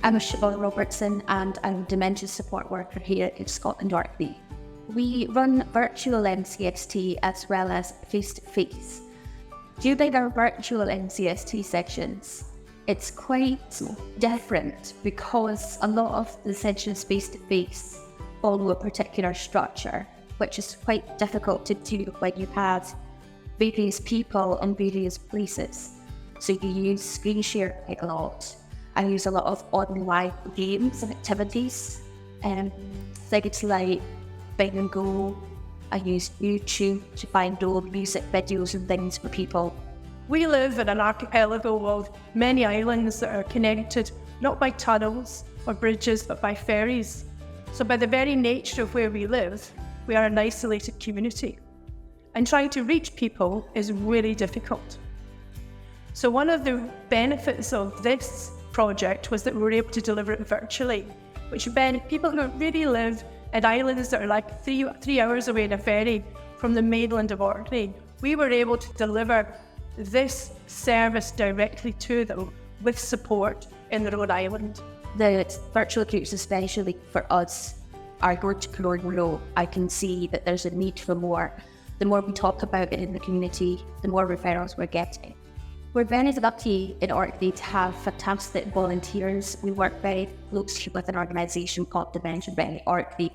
I'm Siobhan Robertson and I'm a dementia support worker here in Scotland Orkney. We run virtual MCST as well as face-to-face. During our virtual MCST sessions, it's quite different because a lot of the sessions face-to-face follow a particular structure, which is quite difficult to do when you have various people in various places. So you use screen share quite a lot. I use a lot of online games and activities, things like Bing and Go. I use YouTube to find old music videos and things for people. We live in an archipelago of many islands that are connected not by tunnels or bridges, but by ferries. So by the very nature of where we live, we are an isolated community. And trying to reach people is really difficult. So one of the benefits of this project was that we were able to deliver it virtually, which meant people who really live in islands that are like three hours away in a ferry from the mainland of Orkney, we were able to deliver this service directly to them with support in their own island. The virtual groups, especially for us, are going to grow. I can see that there's a need for more. The more we talk about it in the community, the more referrals we're getting. We're very lucky in Orkney to have fantastic volunteers. We work very closely with an organisation called Dementia Friendly Orkney,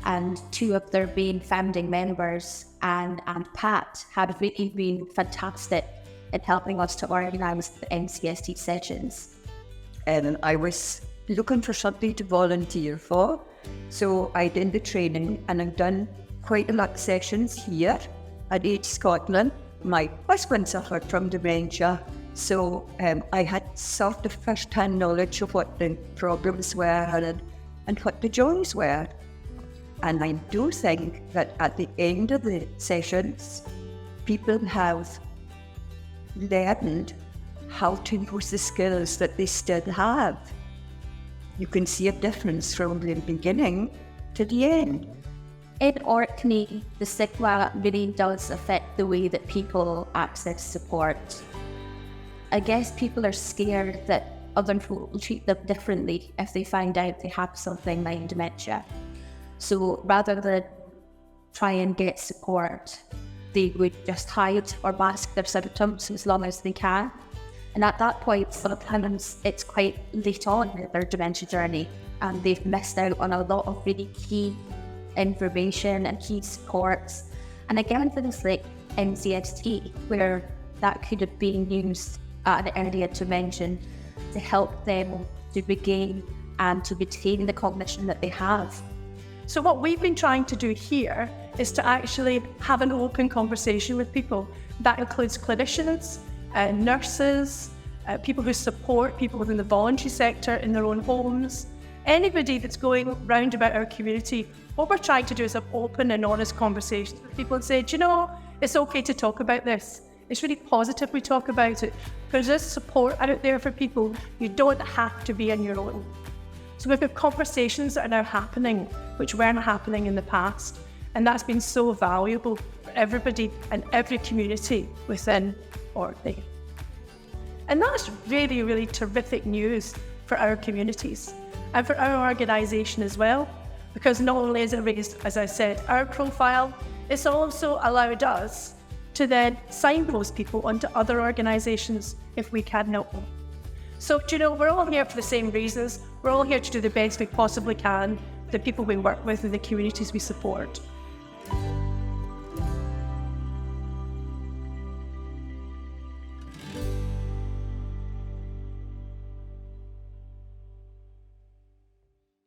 and two of their main founding members, Anne and Pat, have really been fantastic in helping us to organise the MCST sessions. And I was looking for something to volunteer for, so I did the training, and I've done quite a lot of sessions here at ageuk Scotland. My husband suffered from dementia, so I had sort of first-hand knowledge of what the problems were and what the joys were. And I do think that at the end of the sessions, people have learned how to use the skills that they still have. You can see a difference from the beginning to the end. In Orkney, the stigma really does affect the way that people access support. I guess people are scared that other people will treat them differently if they find out they have something like dementia. So rather than try and get support, they would just hide or mask their symptoms as long as they can. And at that point, sometimes it's quite late on in their dementia journey and they've missed out on a lot of really key information and key supports. And again, things like MCST, where that could have been used at an early intervention to help them to regain and to retain the cognition that they have. So what we've been trying to do here is to actually have an open conversation with people. That includes clinicians, nurses, people who support people within the voluntary sector in their own homes, anybody that's going round about our community. What we're trying to do is have open and honest conversations with people and say, do you know, it's okay to talk about this. It's really positive we talk about it because there's support out there for people. You don't have to be on your own. So we've got conversations that are now happening, which weren't happening in the past. And that's been so valuable for everybody and every community within Orkney. And that's really, really terrific news for our communities and for our organisation as well. Because not only has it raised, as I said, our profile, it's also allowed us to then signpost people onto other organisations if we can help them. So, you know, we're all here for the same reasons. We're all here to do the best we possibly can for the people we work with and the communities we support.